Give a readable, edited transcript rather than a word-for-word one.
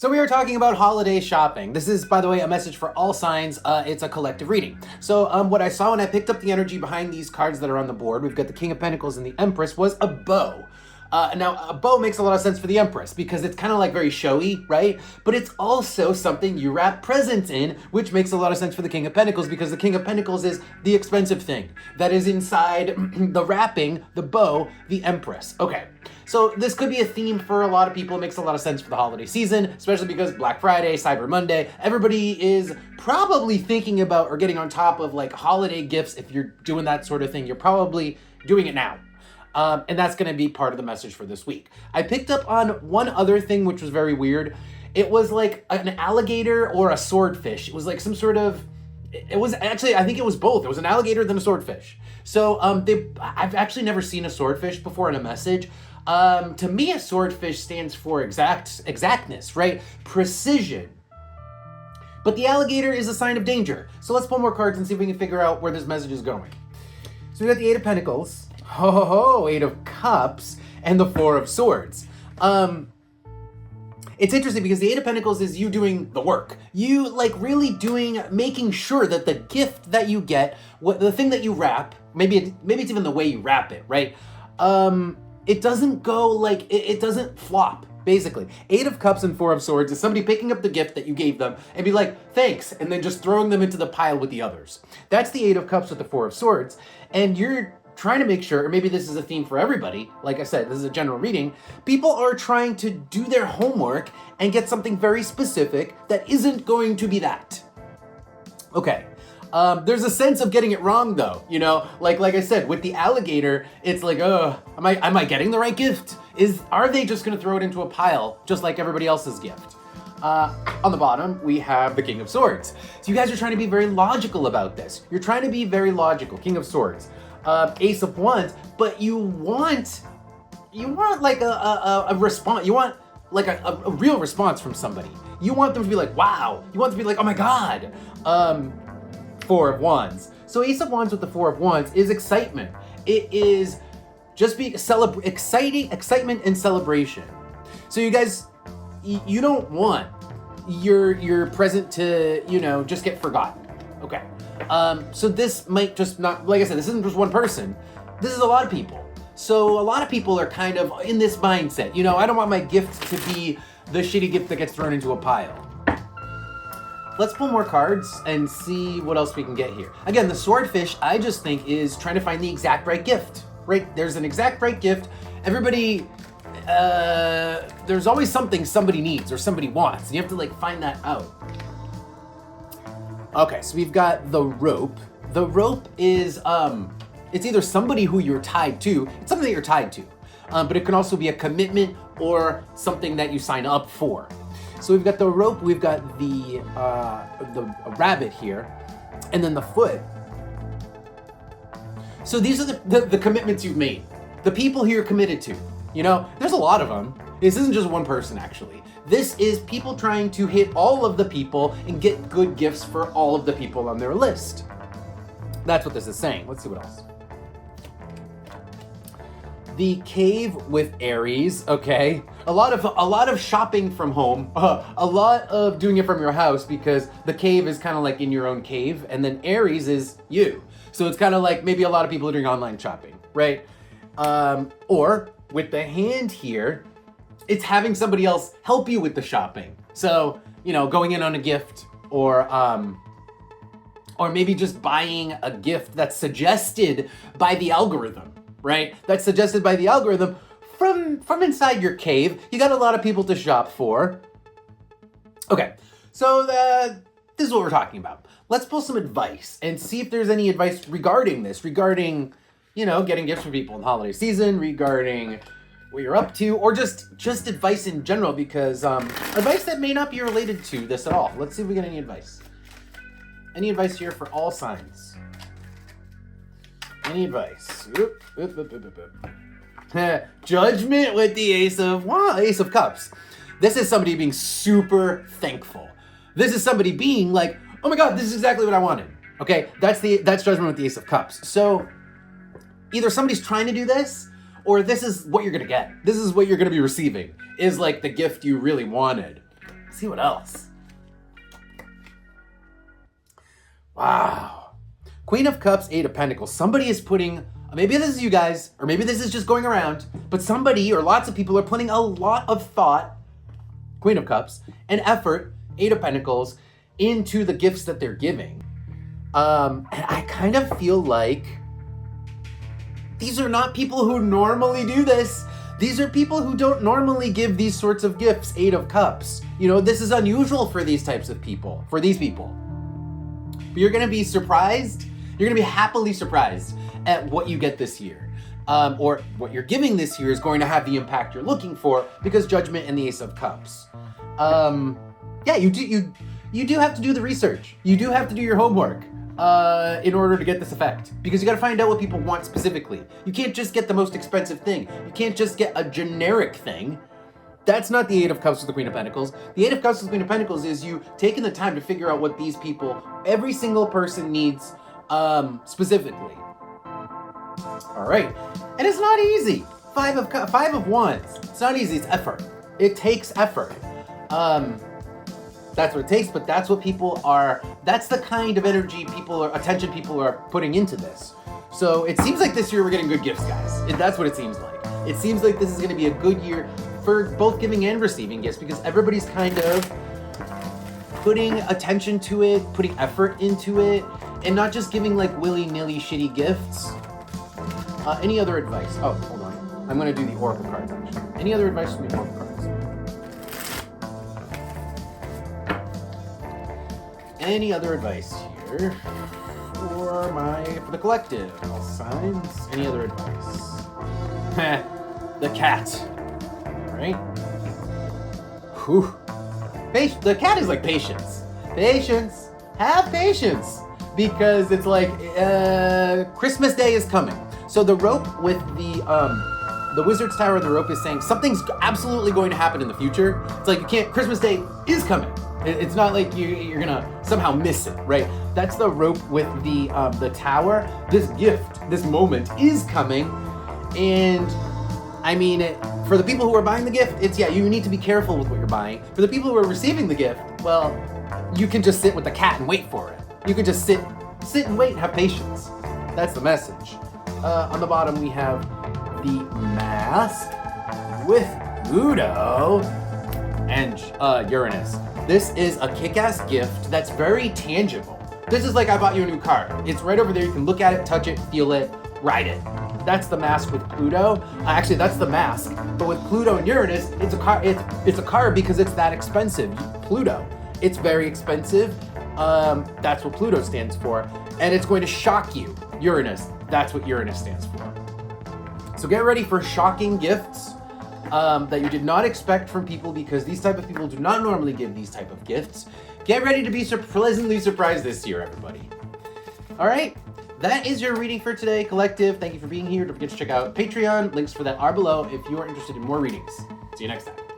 So we are talking about holiday shopping. This is, by the way, a message for all signs. It's a collective reading. So what I saw when I picked up the energy behind these cards that are on the board, we've got the King of Pentacles and the Empress, was a bow. Now, a bow makes a lot of sense for the Empress because it's kind of like very showy, right? But it's also something you wrap presents in, which makes a lot of sense for the King of Pentacles because the King of Pentacles is the expensive thing that is inside the wrapping, the bow, the Empress. Okay, so this could be a theme for a lot of people. It makes a lot of sense for the holiday season, especially because Black Friday, Cyber Monday, everybody is probably thinking about or getting on top of like holiday gifts. If you're doing that sort of thing, you're probably doing it now. And that's going to be part of the message for this week. I picked up on one other thing, which was very weird. It was like an alligator or a swordfish. It was like some sort of, it was actually, I think it was both. It was an alligator then a swordfish. So I've actually never seen a swordfish before in a message. To me, a swordfish stands for exactness, right? Precision. But the alligator is a sign of danger. So let's pull more cards and see if we can figure out where this message is going. So we got the Eight of Pentacles. Eight of Cups, and the Four of Swords. It's interesting because the Eight of Pentacles is you doing the work. You like really making sure that the gift that you get, the thing that you wrap, maybe it's even the way you wrap it, right? It doesn't go like, it doesn't flop. Basically, Eight of Cups and Four of Swords is somebody picking up the gift that you gave them and be like, thanks, and then just throwing them into the pile with the others. That's the Eight of Cups with the Four of Swords, and you're trying to make sure, or maybe this is a theme for everybody, like I said, this is a general reading, people are trying to do their homework and get something very specific that isn't going to be that. Okay. There's a sense of getting it wrong though, you know, like I said, with the alligator, it's like, am I getting the right gift? Are they just gonna throw it into a pile just like everybody else's gift? On the bottom, we have the King of Swords. So you guys are trying to be very logical about this. You're trying to be very logical, King of Swords. Ace of Wands, but you want like a response. You want like a real response from somebody. You want them to be like, wow. You want them to be like, oh my God. Four of Wands. So Ace of Wands with the Four of Wands is excitement. It is just excitement and celebration. So you guys, you don't want your present to, just get forgotten. Okay. So this might just not, like I said, this isn't just one person. This is a lot of people. So a lot of people are kind of in this mindset. I don't want my gift to be the shitty gift that gets thrown into a pile. Let's pull more cards and see what else we can get here. Again, the swordfish, I just think, is trying to find the exact right gift, right? There's an exact right gift. Everybody, there's always something somebody needs or somebody wants. And you have to like find that out. Okay, so we've got the rope. The rope is, it's either somebody who you're tied to, it's something that you're tied to, but it can also be a commitment or something that you sign up for. So we've got the rope, we've got the rabbit here, and then the foot. So these are the commitments you've made. The people who you're committed to. There's a lot of them. This isn't just one person, actually. This is people trying to hit all of the people and get good gifts for all of the people on their list. That's what this is saying. Let's see what else. The cave with Aries, okay? A lot of shopping from home, a lot of doing it from your house because the cave is kind of like in your own cave, and then Aries is you. So it's kind of like maybe a lot of people are doing online shopping, right? Or with the hand here, it's having somebody else help you with the shopping. So, going in on a gift or maybe just buying a gift that's suggested by the algorithm, right? That's suggested by the algorithm from inside your cave. You got a lot of people to shop for. Okay, so this is what we're talking about. Let's pull some advice and see if there's any advice regarding this, getting gifts for people in the holiday season, regarding what you're up to, or just advice in general, because advice that may not be related to this at all. Let's see if we get any advice. Any advice here for all signs? Any advice? Judgment with the Ace of Cups. This is somebody being super thankful. This is somebody being like, oh my God, this is exactly what I wanted. Okay, that's Judgment with the Ace of Cups. So either somebody's trying to do this, or this is what you're gonna get. This is what you're gonna be receiving, is like the gift you really wanted. Let's see what else. Wow. Queen of Cups, Eight of Pentacles. Somebody is putting, maybe this is you guys, or maybe this is just going around, but somebody or lots of people are putting a lot of thought, Queen of Cups, and effort, Eight of Pentacles, into the gifts that they're giving. And I kind of feel like these are not people who normally do this. These are people who don't normally give these sorts of gifts, Eight of Cups. You know, this is unusual for these types of people, for these people. But you're gonna be surprised, you're gonna be happily surprised at what you get this year. Or what you're giving this year is going to have the impact you're looking for, because Judgment and the Ace of Cups. Yeah, you do have to do the research. You do have to do your homework in order to get this effect, because you got to find out what people want specifically. You can't just get the most expensive thing. You can't just get a generic thing. That's not the Eight of Cups with the Queen of Pentacles. The Eight of Cups with the Queen of Pentacles is you taking the time to figure out what these people, every single person needs specifically. All right, and it's not easy. Five of Wands. It's not easy. It's effort. It takes effort. That's what it takes, but that's what people are, that's the kind of energy attention people are putting into this. So it seems like this year we're getting good gifts, guys. That's what it seems like. It seems like this is gonna be a good year for both giving and receiving gifts, because everybody's kind of putting attention to it, putting effort into it, and not just giving like willy-nilly shitty gifts. Any other advice? Oh, hold on. I'm gonna do the Oracle cards actually. Any other advice from the Oracle cards? Any other advice here for the collective signs? Any other advice? The cat. All right. Whew. The cat is like patience. Patience. Have patience, because it's like Christmas Day is coming. So the rope with the Wizard's Tower, the rope is saying something's absolutely going to happen in the future. It's like you can't. Christmas Day is coming. It's not like you're gonna somehow miss it, right? That's the rope with the tower. This gift, this moment is coming, and I mean, for the people who are buying the gift, it's, yeah, you need to be careful with what you're buying. For the people who are receiving the gift, well, you can just sit with the cat and wait for it. You can just sit and wait and have patience. That's the message. On the bottom, we have the mask with Pluto and Uranus. This is a kick-ass gift that's very tangible. This is like I bought you a new car. It's right over there. You can look at it, touch it, feel it, ride it. That's the mask with Pluto. Actually, that's the mask. But with Pluto and Uranus, it's a car. It's a car because it's that expensive. Pluto, it's very expensive. That's what Pluto stands for, and it's going to shock you. Uranus, that's what Uranus stands for. So get ready for shocking gifts that you did not expect from people, because these type of people do not normally give these type of gifts. Get ready to be pleasantly surprised this year, everybody. All right, that is your reading for today, collective. Thank you for being here. Don't forget to check out Patreon. Links for that are below if you are interested in more readings. See you next time.